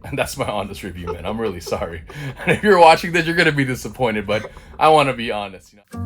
And that's my honest review, man. I'm really sorry. And if you're watching this, you're gonna be disappointed, but I want to be honest. You know.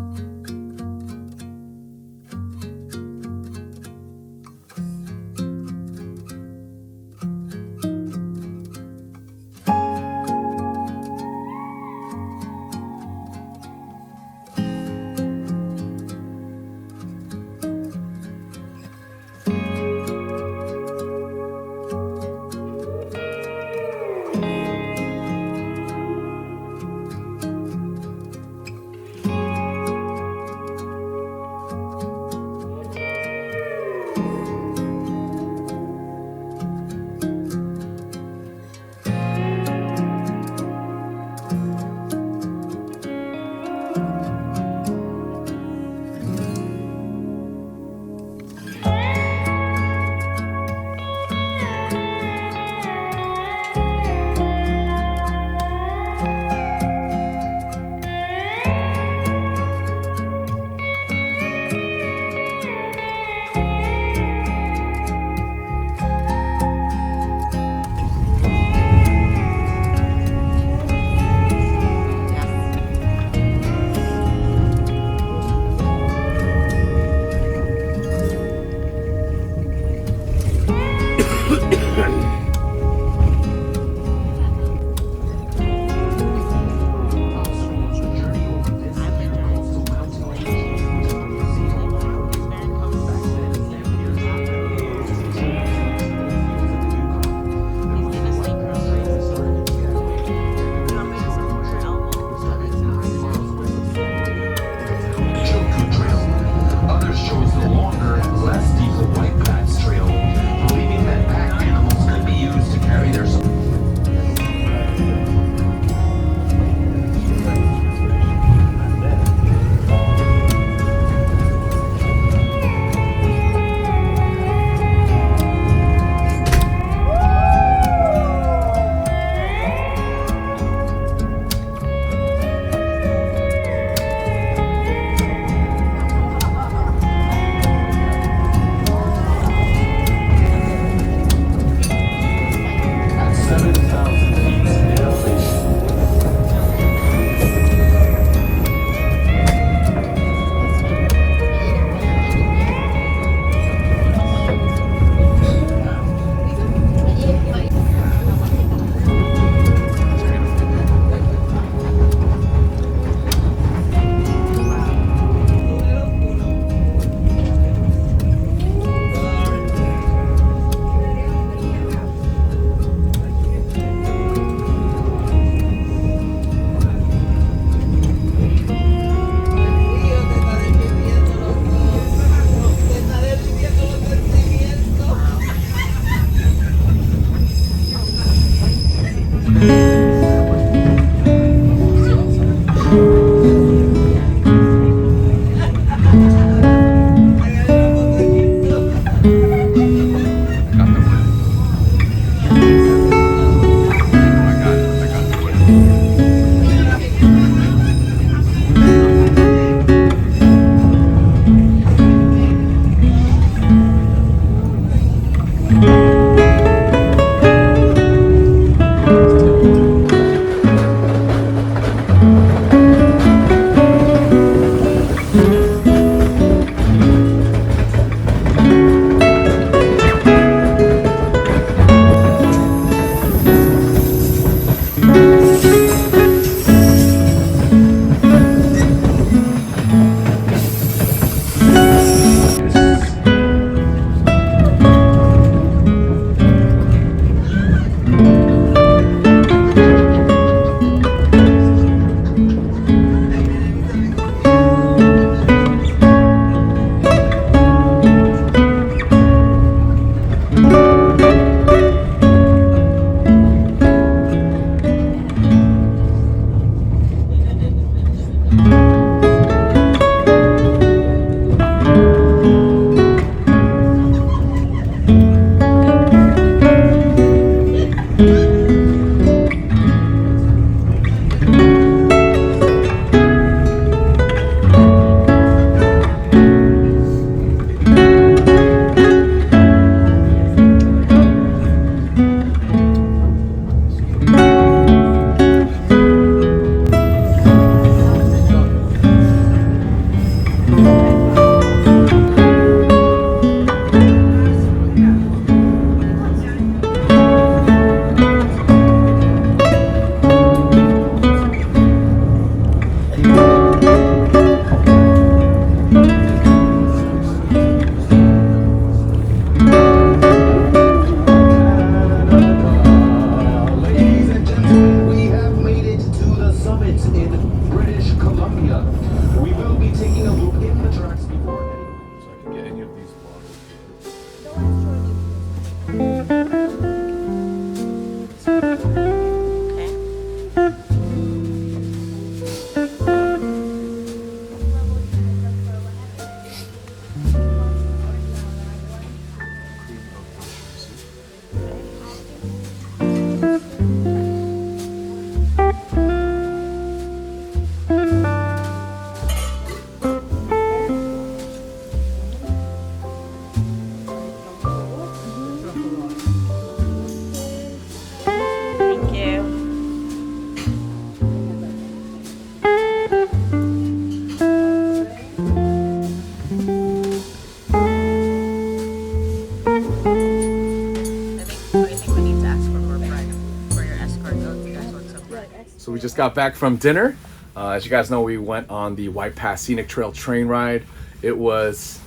So we just got back from dinner. As you guys know, we went on the White Pass Scenic Trail train ride. It was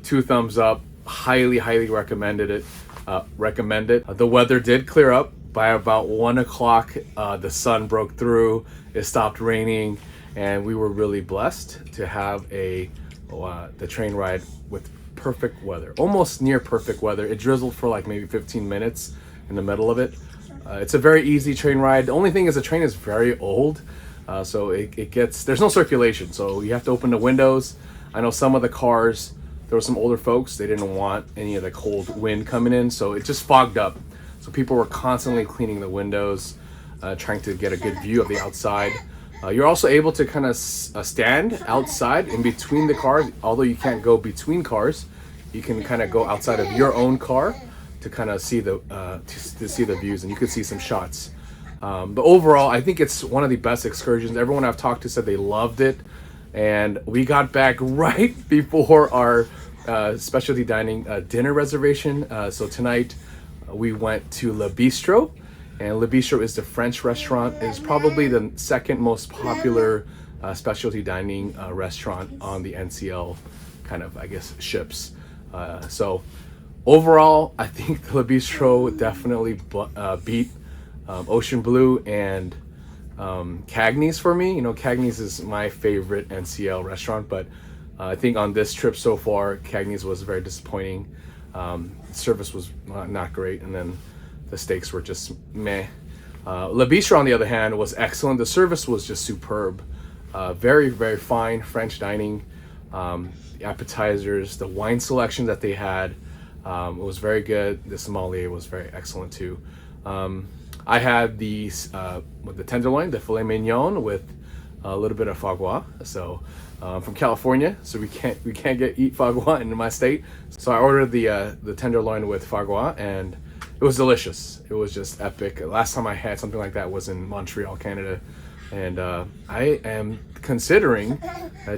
2 thumbs up. Highly, highly recommended it. The weather did clear up by about 1 o'clock. The sun broke through. It stopped raining, and we were really blessed to have the train ride with perfect weather, almost near perfect weather. It drizzled for like maybe 15 minutes in the middle of it. It's a very easy train ride. The only thing is the train is very old, so there's no circulation, so you have to open the windows. I know some of the cars, there were some older folks, they didn't want any of the cold wind coming in, so it just fogged up. So people were constantly cleaning the windows, trying to get a good view of the outside. You're also able to kind of stand outside in between the cars. Although you can't go between cars, you can kind of go outside of your own car to kind of see the views, and you can see some shots. But overall, I think it's one of the best excursions. Everyone I've talked to said they loved it, and we got back right before our specialty dining dinner reservation. So tonight we went to Le Bistro. And Le Bistro is the French restaurant. It's probably the second most popular specialty dining restaurant on the NCL kind of, I guess, ships. So overall, I think Le Bistro definitely beat Ocean Blue and Cagney's for me. You know, Cagney's is my favorite NCL restaurant, but I think on this trip so far, Cagney's was very disappointing. Service was not great, and then the steaks were just meh. Le Bistro, on the other hand, was excellent. The service was just superb. Very, very fine French dining. The appetizers, the wine selection that they had, it was very good. The sommelier was very excellent too. I had with the tenderloin, the filet mignon with a little bit of foie gras. So from California, so we can't eat foie gras in my state. So I ordered the tenderloin with foie gras, and it was delicious. It was just epic. Last time I had something like that was in Montreal, Canada. And I am considering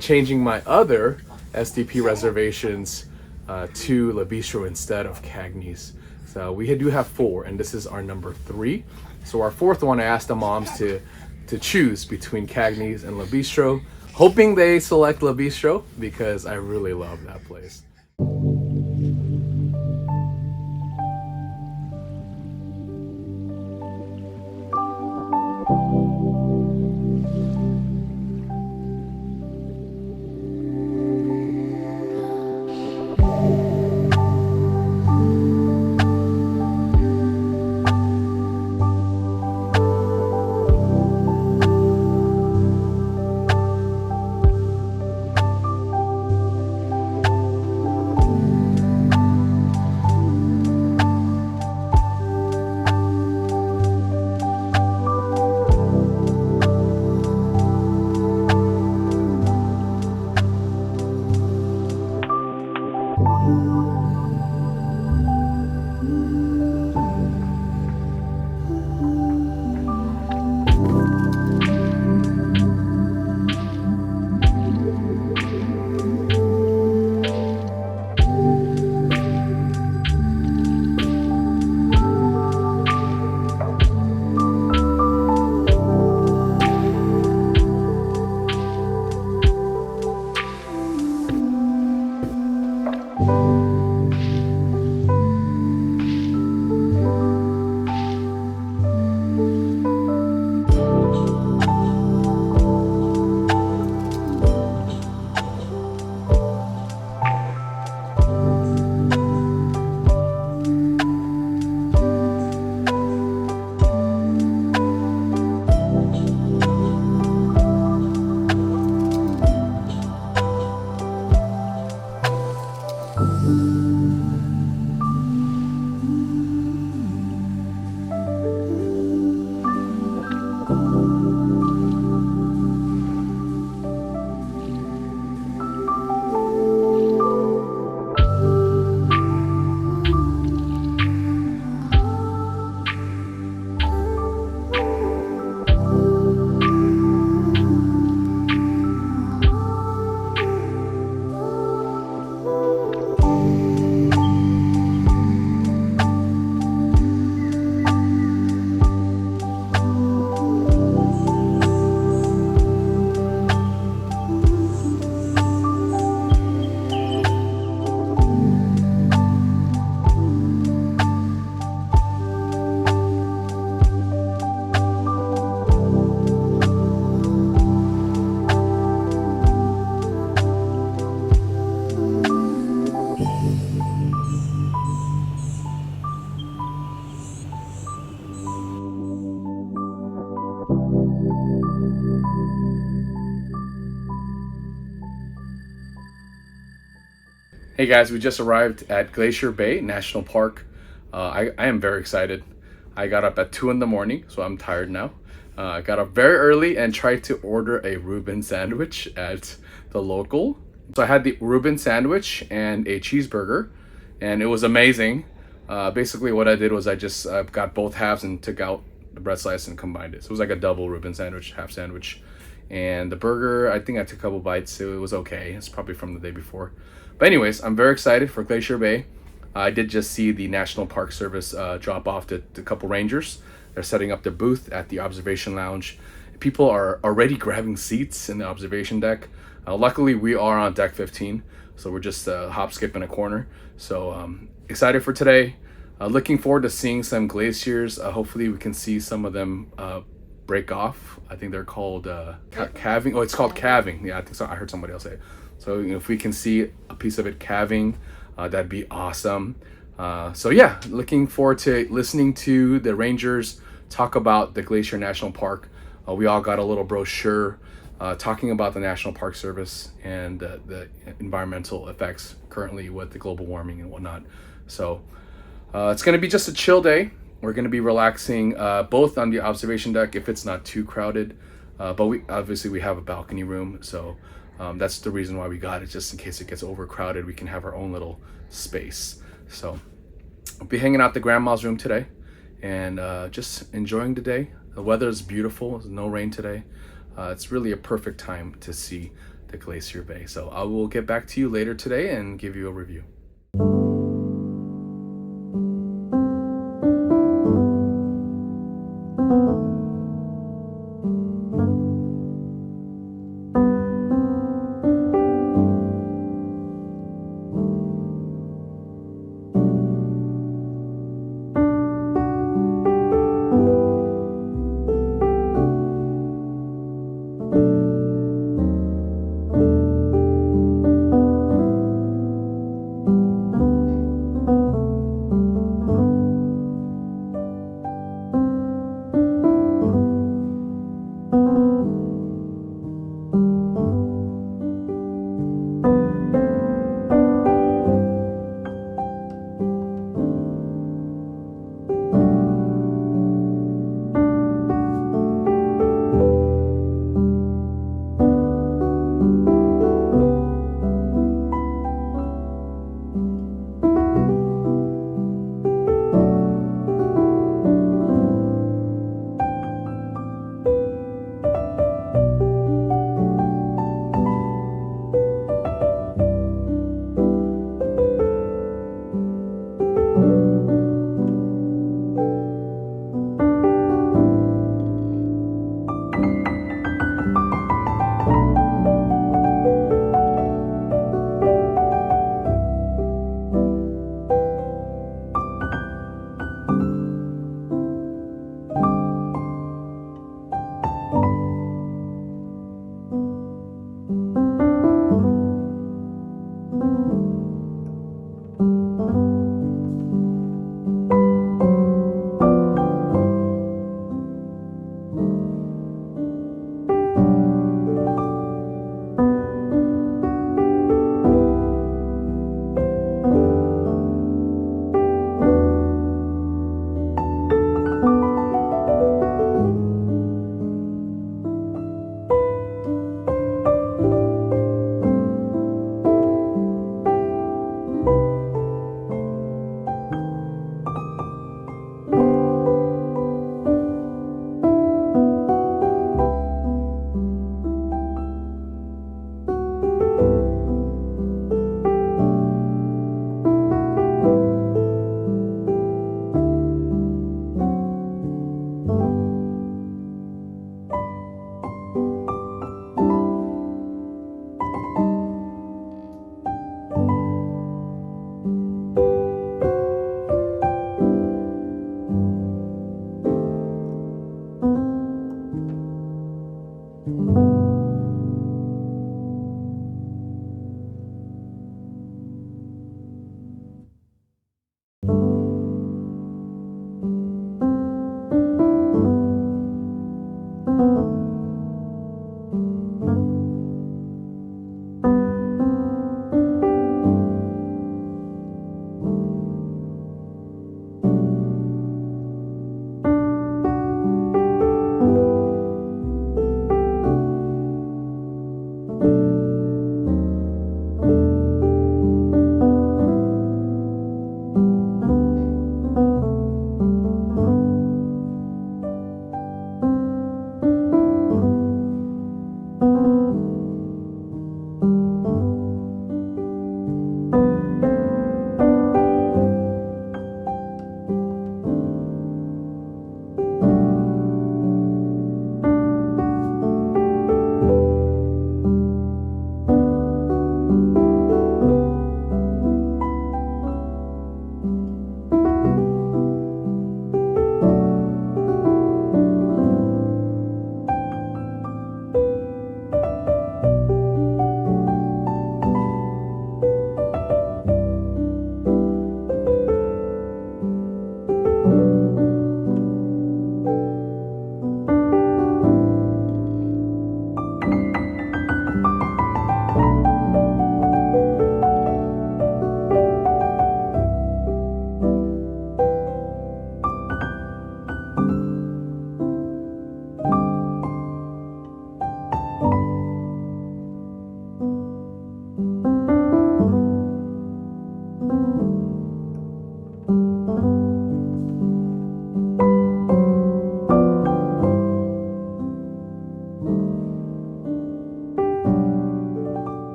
changing my other SDP reservations to Le Bistro instead of Cagney's. So we do have 4, and this is our number 3. So our 4th one, I asked the moms to choose between Cagney's and Le Bistro, hoping they select Le Bistro because I really love that place. Hey guys, we just arrived at Glacier Bay National Park. I am very excited. I got up at 2 in the morning, so I'm tired now. I got up very early and tried to order a Reuben sandwich at the local. So I had the Reuben sandwich and a cheeseburger, and it was amazing. Basically what I did was I just got both halves and took out the bread slice and combined it. So it was like a double Reuben sandwich, half sandwich. And the burger, I think I took a couple bites, so it was okay. It's probably from the day before. But anyways, I'm very excited for Glacier Bay. I did just see the National Park Service drop off the couple rangers. They're setting up their booth at the observation lounge. People are already grabbing seats in the observation deck. Luckily, we are on deck 15, so we're just hop skipping a corner. So excited for today. Looking forward to seeing some glaciers. Hopefully, we can see some of them break off. I think they're called calving. Oh, it's called calving. Yeah, I think so. I heard somebody else say it. So if we can see a piece of it calving, that'd be awesome. So yeah, looking forward to listening to the rangers talk about the Glacier National Park. We all got a little brochure talking about the National Park Service and the environmental effects currently with the global warming and whatnot. So it's going to be just a chill day. We're going to be relaxing both on the observation deck if it's not too crowded. But we have a balcony room, so that's the reason why we got it, just in case it gets overcrowded. We can have our own little space. So I'll be hanging out the grandma's room today and just enjoying the day. The weather is beautiful. There's no rain today. It's really a perfect time to see the Glacier Bay. So I will get back to you later today and give you a review.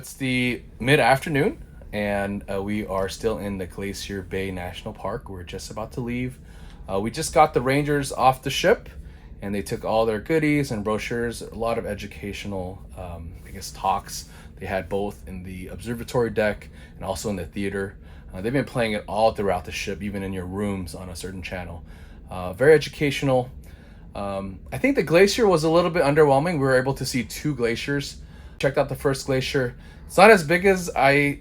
It's the mid-afternoon, and we are still in the Glacier Bay National Park. We're just about to leave. We just got the rangers off the ship, and they took all their goodies and brochures, a lot of educational, talks. They had both in the observatory deck and also in the theater. They've been playing it all throughout the ship, even in your rooms on a certain channel. Very educational. I think the glacier was a little bit underwhelming. We were able to see 2 glaciers. Checked out the first glacier. It's not as big as I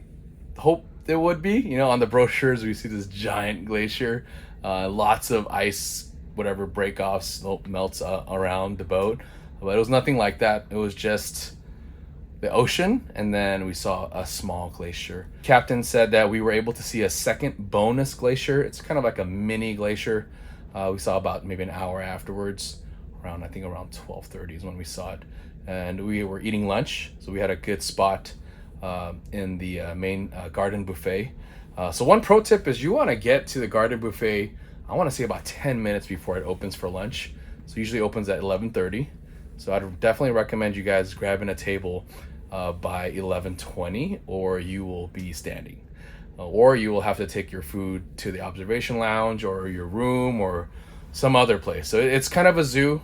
hoped it would be. You know, on the brochures we see this giant glacier, lots of ice, whatever break-offs, melts around the boat, but it was nothing like that. It was just the ocean, and then we saw a small glacier. Captain said that we were able to see a second bonus glacier. It's kind of like a mini glacier. We saw about maybe an hour afterwards, around 12:30 is when we saw it. And we were eating lunch, so we had a good spot in the main garden buffet. So one pro tip is you want to get to the garden buffet, I want to say about 10 minutes before it opens for lunch. So usually opens at 11:30. So I'd definitely recommend you guys grabbing a table by 11:20, or you will be standing. Or you will have to take your food to the observation lounge or your room or some other place. So it's kind of a zoo.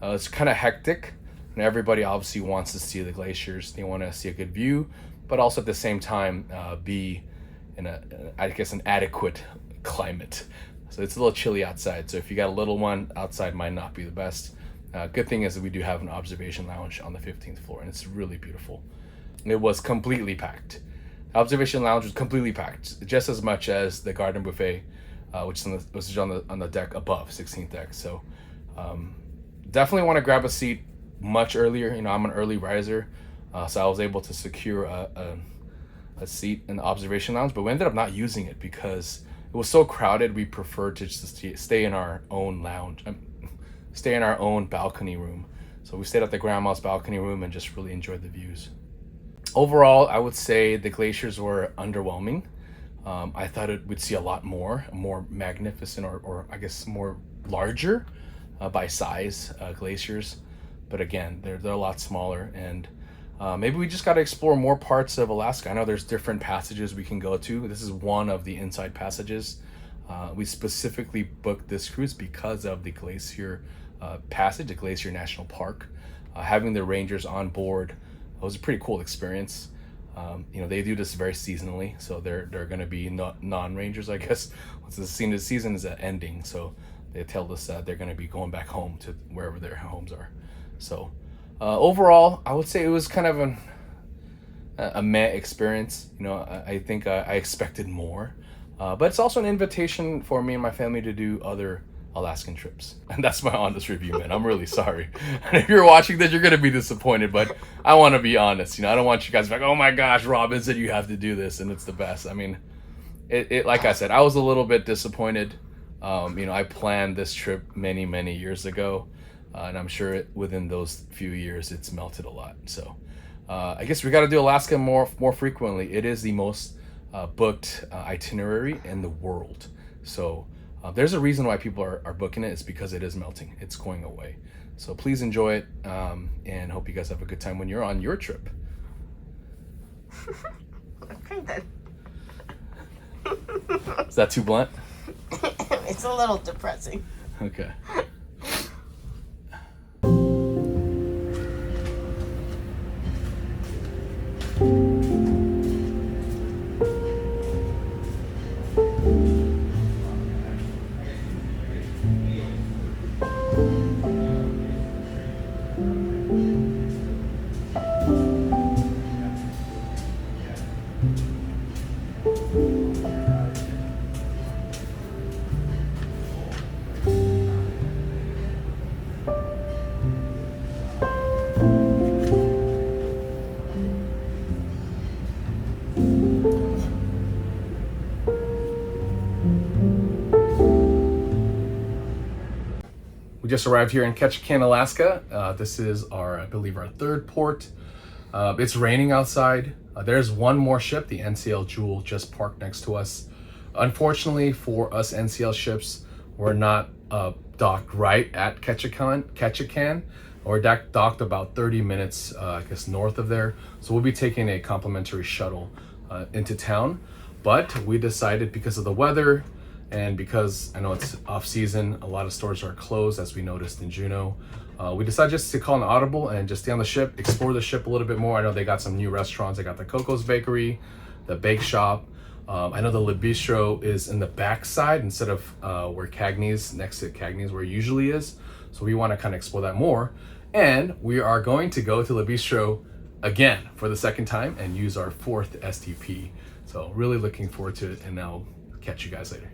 It's kind of hectic. And everybody obviously wants to see the glaciers. They want to see a good view, but also at the same time be in an adequate climate. So it's a little chilly outside. So if you got a little one, outside might not be the best. Good thing is that we do have an observation lounge on the 15th floor, and it's really beautiful. It was completely packed. The observation lounge was completely packed, just as much as the garden buffet, which is on the deck above, 16th deck. So definitely want to grab a seat much earlier. You know, I'm an early riser, so I was able to secure a seat in the observation lounge, but we ended up not using it because it was so crowded. We preferred to just stay in our own lounge, stay in our own balcony room. So we stayed at the grandma's balcony room and just really enjoyed the views. Overall, I would say the glaciers were underwhelming. I thought we'd see a lot more magnificent or I guess more larger by size glaciers. But again, they're a lot smaller, and maybe we just got to explore more parts of Alaska. I know there's different passages we can go to. This is one of the inside passages. We specifically booked this cruise because of the Glacier passage, the Glacier National Park. Having the rangers on board was a pretty cool experience. You know, they do this very seasonally, so they're going to be non-rangers, I guess, once the season is ending. So they tell us that they're going to be going back home to wherever their homes are. So overall, I would say it was kind of a meh experience. You know, I think I expected more, but it's also an invitation for me and my family to do other Alaskan trips. And that's my honest review, man. I'm really sorry. And if you're watching this, you're going to be disappointed, but I want to be honest. You know, I don't want you guys to be like, oh my gosh, Robin said you have to do this and it's the best. I mean, it like I said, I was a little bit disappointed. You know, I planned this trip many, many years ago. And I'm sure within those few years, it's melted a lot. So I guess we got to do Alaska more frequently. It is the most booked itinerary in the world. So there's a reason why people are booking it. It's because it is melting. It's going away. So please enjoy it, and hope you guys have a good time when you're on your trip. Okay then. Is that too blunt? It's a little depressing. Okay. We just arrived here in Ketchikan, Alaska. This is I believe our third port. It's raining outside. There's one more ship, the NCL Jewel, just parked next to us. Unfortunately for us NCL ships, we're not docked right at Ketchikan. We're docked about 30 minutes, I guess, north of there. So we'll be taking a complimentary shuttle into town. But we decided, because of the weather and because I know it's off season, a lot of stores are closed, as we noticed in Juneau. We decided just to call an audible and just stay on the ship, explore the ship a little bit more. I know they got some new restaurants. They got the Coco's Bakery, the Bake Shop. I know the Le Bistro is in the back side instead of where Cagney's, next to Cagney's where it usually is. So we want to kind of explore that more. And we are going to go to Le Bistro again for the second time and use our 4th STP. So really looking forward to it, and I'll catch you guys later.